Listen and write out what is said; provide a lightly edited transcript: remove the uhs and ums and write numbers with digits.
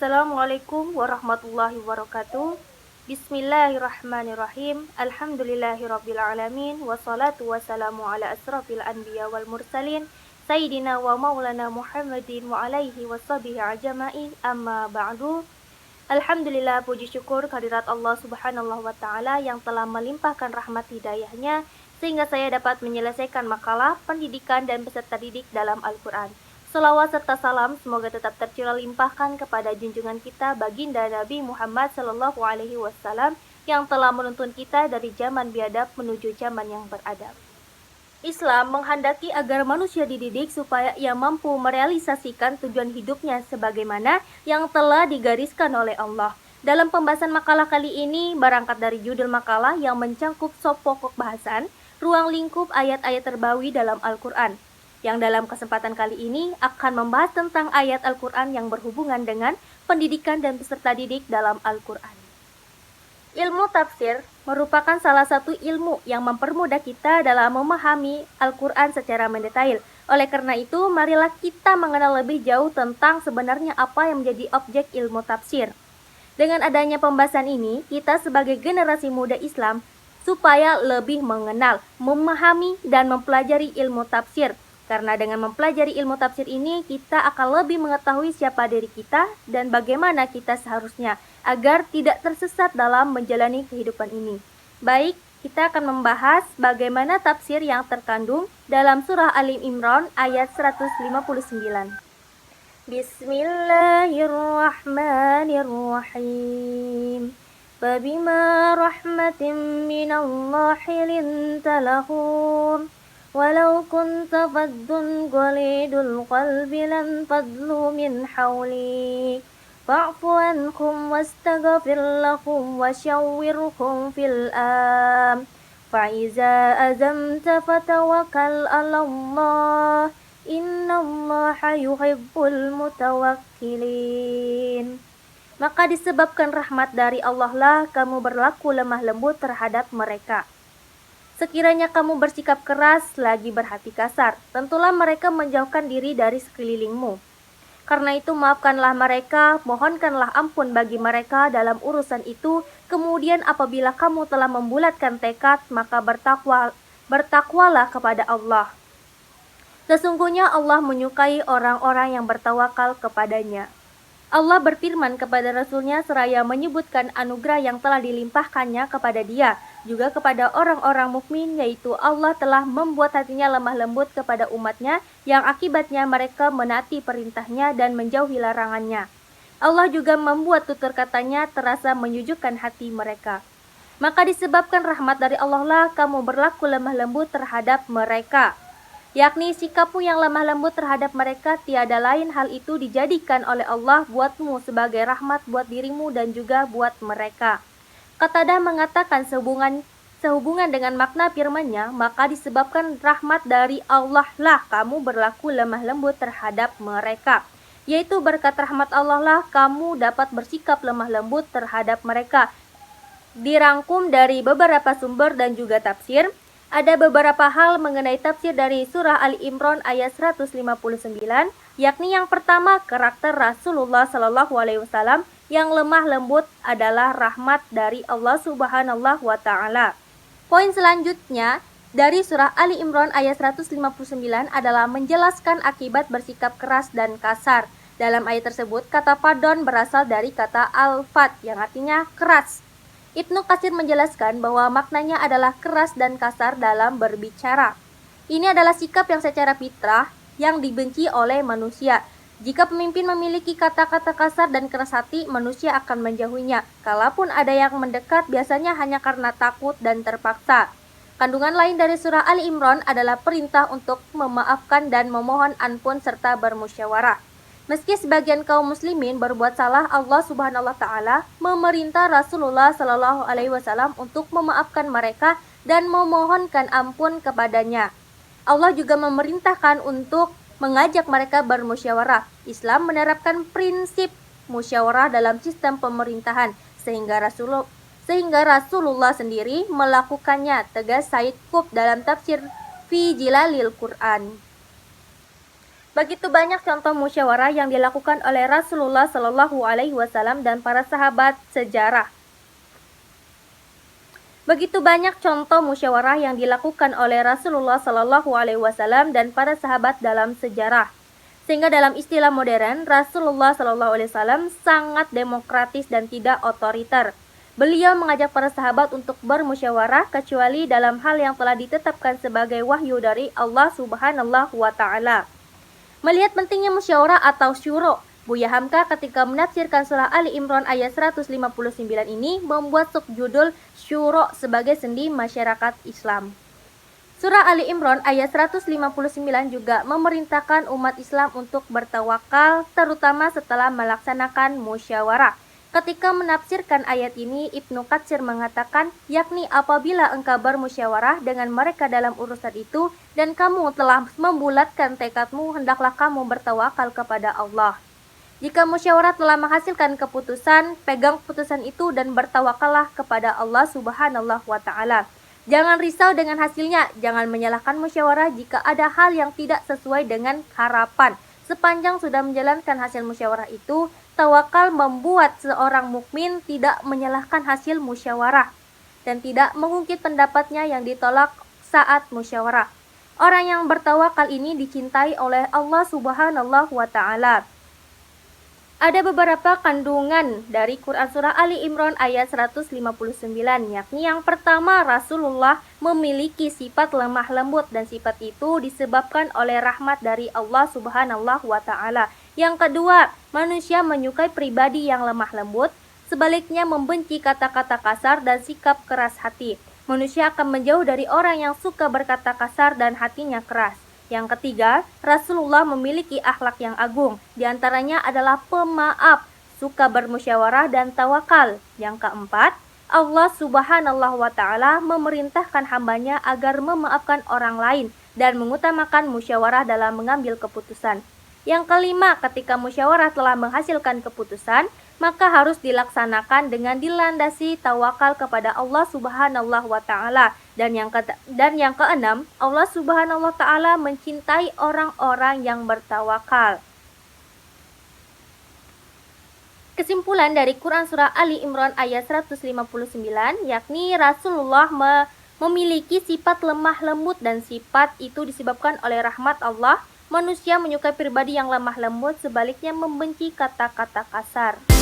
Assalamualaikum warahmatullahi wabarakatuh. Bismillahirrahmanirrahim. Alhamdulillahirrabbilalamin. Wassalatu wassalamu ala asrafil anbiya wal mursalin Sayyidina wa maulana Muhammadin wa alaihi wassabihi ajma'in. Amma ba'du. Alhamdulillah, puji syukur kehadirat Allah subhanahu wa ta'ala yang telah melimpahkan rahmat hidayahnya sehingga saya dapat menyelesaikan makalah, pendidikan, dan peserta didik dalam Al-Quran. Salawat serta salam semoga tetap tercurah limpahkan kepada junjungan kita baginda Nabi Muhammad Sallallahu Alaihi Wasallam yang telah menuntun kita dari zaman biadab menuju zaman yang beradab. Islam menghendaki agar manusia dididik supaya ia mampu merealisasikan tujuan hidupnya sebagaimana yang telah digariskan oleh Allah. Dalam pembahasan makalah kali ini berangkat dari judul makalah yang mencangkup pokok bahasan, ruang lingkup ayat-ayat terbawi dalam Al-Quran. Yang dalam kesempatan kali ini akan membahas tentang ayat Al-Quran yang berhubungan dengan pendidikan dan peserta didik dalam Al-Quran. Ilmu tafsir merupakan salah satu ilmu yang mempermudah kita dalam memahami Al-Quran secara mendetail. Oleh karena itu, marilah kita mengenal lebih jauh tentang sebenarnya apa yang menjadi objek ilmu tafsir. Dengan adanya pembahasan ini, kita sebagai generasi muda Islam supaya lebih mengenal, memahami, dan mempelajari ilmu tafsir. Karena dengan mempelajari ilmu tafsir ini, kita akan lebih mengetahui siapa diri kita dan bagaimana kita seharusnya agar tidak tersesat dalam menjalani kehidupan ini. Baik, kita akan membahas bagaimana tafsir yang terkandung dalam surah Ali Imran ayat 159. Bismillahirrahmanirrahim. Fabima rahmatin minallahi linta lahum walau kunta faddun ghalidul qalbi lan fadlu min hawlik fa'fu anhum wastaghfir lahum wasyawwirhum fil fa'iza azamta fatawakkal 'alallah innallaha yuhibbul mutawakkilin. Maka disebabkan rahmat dari Allah lah kamu berlaku lemah lembut terhadap mereka. Sekiranya kamu bersikap keras lagi berhati kasar, tentulah mereka menjauhkan diri dari sekelilingmu. Karena itu maafkanlah mereka, mohonkanlah ampun bagi mereka dalam urusan itu. Kemudian apabila kamu telah membulatkan tekad, maka bertakwalah kepada Allah. Sesungguhnya Allah menyukai orang-orang yang bertawakal kepadanya. Allah berfirman kepada Rasul-Nya seraya menyebutkan anugerah yang telah dilimpahkannya kepada dia, juga kepada orang-orang mukmin, yaitu Allah telah membuat hatinya lemah lembut kepada umatnya, yang akibatnya mereka menaati perintahnya dan menjauhi larangannya. Allah juga membuat tutur katanya terasa menyejukkan hati mereka. Maka disebabkan rahmat dari Allah lah kamu berlaku lemah lembut terhadap mereka. Yakni sikapmu yang lemah lembut terhadap mereka tiada lain hal itu dijadikan oleh Allah buatmu sebagai rahmat buat dirimu dan juga buat mereka. Qatadah mengatakan sehubungan dengan makna firman-Nya, maka disebabkan rahmat dari Allah lah kamu berlaku lemah lembut terhadap mereka. Yaitu berkat rahmat Allah lah kamu dapat bersikap lemah lembut terhadap mereka. Dirangkum dari beberapa sumber dan juga tafsir. Ada beberapa hal mengenai tafsir dari surah Ali Imran ayat 159, yakni yang pertama, karakter Rasulullah SAW yang lemah lembut adalah rahmat dari Allah Subhanahu wa Ta'ala. Poin selanjutnya dari surah Ali Imran ayat 159 adalah menjelaskan akibat bersikap keras dan kasar. Dalam ayat tersebut, kata fadon berasal dari kata al-fad yang artinya keras. Ibnu Katsir menjelaskan bahwa maknanya adalah keras dan kasar dalam berbicara. Ini adalah sikap yang secara fitrah yang dibenci oleh manusia. Jika pemimpin memiliki kata-kata kasar dan keras hati, manusia akan menjauhinya. Kalaupun ada yang mendekat, biasanya hanya karena takut dan terpaksa. Kandungan lain dari surah Ali Imran adalah perintah untuk memaafkan dan memohon ampun serta bermusyawarah. Meski sebagian kaum muslimin berbuat salah, Allah Subhanahu wa Ta'ala memerintah Rasulullah Sallallahu Alaihi Wasallam untuk memaafkan mereka dan memohonkan ampun kepadanya. Allah juga memerintahkan untuk mengajak mereka bermusyawarah. Islam menerapkan prinsip musyawarah dalam sistem pemerintahan sehingga Rasulullah sendiri melakukannya, tegas Said Qutb dalam tafsir Fi Jilalil Quran. Begitu banyak contoh musyawarah yang dilakukan oleh Rasulullah Shallallahu Alaihi Wasallam dan para sahabat sejarah. Begitu banyak contoh musyawarah yang dilakukan oleh Rasulullah Shallallahu Alaihi Wasallam dan para sahabat dalam sejarah. Sehingga dalam istilah modern, Rasulullah Shallallahu Alaihi Wasallam sangat demokratis dan tidak otoriter. Beliau mengajak para sahabat untuk bermusyawarah kecuali dalam hal yang telah ditetapkan sebagai wahyu dari Allah Subhanahu wa Ta'ala. Melihat pentingnya musyawarah atau syuro, Buya Hamka ketika menafsirkan surah Ali Imran ayat 159 ini membuat subjudul Syuro sebagai sendi masyarakat Islam. Surah Ali Imran ayat 159 juga memerintahkan umat Islam untuk bertawakal terutama setelah melaksanakan musyawarah. Ketika menafsirkan ayat ini, Ibnu Katsir mengatakan, yakni apabila engkau bermusyawarah dengan mereka dalam urusan itu dan kamu telah membulatkan tekadmu, hendaklah kamu bertawakal kepada Allah. Jika musyawarah telah menghasilkan keputusan, pegang keputusan itu dan bertawakallah kepada Allah Subhanahu wa Ta'ala. Jangan risau dengan hasilnya, jangan menyalahkan musyawarah jika ada hal yang tidak sesuai dengan harapan. Sepanjang sudah menjalankan hasil musyawarah itu, tawakal membuat seorang mukmin tidak menyalahkan hasil musyawarah dan tidak mengungkit pendapatnya yang ditolak saat musyawarah. Orang yang bertawakal ini dicintai oleh Allah Subhanahu wa Ta'ala. Ada beberapa kandungan dari Quran Surah Ali Imran ayat 159, yakni yang pertama, Rasulullah memiliki sifat lemah lembut dan sifat itu disebabkan oleh rahmat dari Allah Subhanahu wa Ta'ala. Yang kedua, manusia menyukai pribadi yang lemah lembut, sebaliknya membenci kata-kata kasar dan sikap keras hati. Manusia akan menjauh dari orang yang suka berkata kasar dan hatinya keras. Yang ketiga, Rasulullah memiliki akhlak yang agung. Di antaranya adalah pemaaf, suka bermusyawarah dan tawakal. Yang keempat, Allah Subhanahu wa Ta'ala memerintahkan hambanya agar memaafkan orang lain dan mengutamakan musyawarah dalam mengambil keputusan. Yang kelima, ketika musyawarah telah menghasilkan keputusan, maka harus dilaksanakan dengan dilandasi tawakal kepada Allah Subhanahu wa Ta'ala. Dan yang keenam, Allah Subhanahu wa Ta'ala mencintai orang-orang yang bertawakal. Kesimpulan dari Quran Surah Ali Imran ayat 159, yakni Rasulullah memiliki sifat lemah lembut dan sifat itu disebabkan oleh rahmat Allah. Manusia menyukai pribadi yang lemah lembut, sebaliknya membenci kata-kata kasar.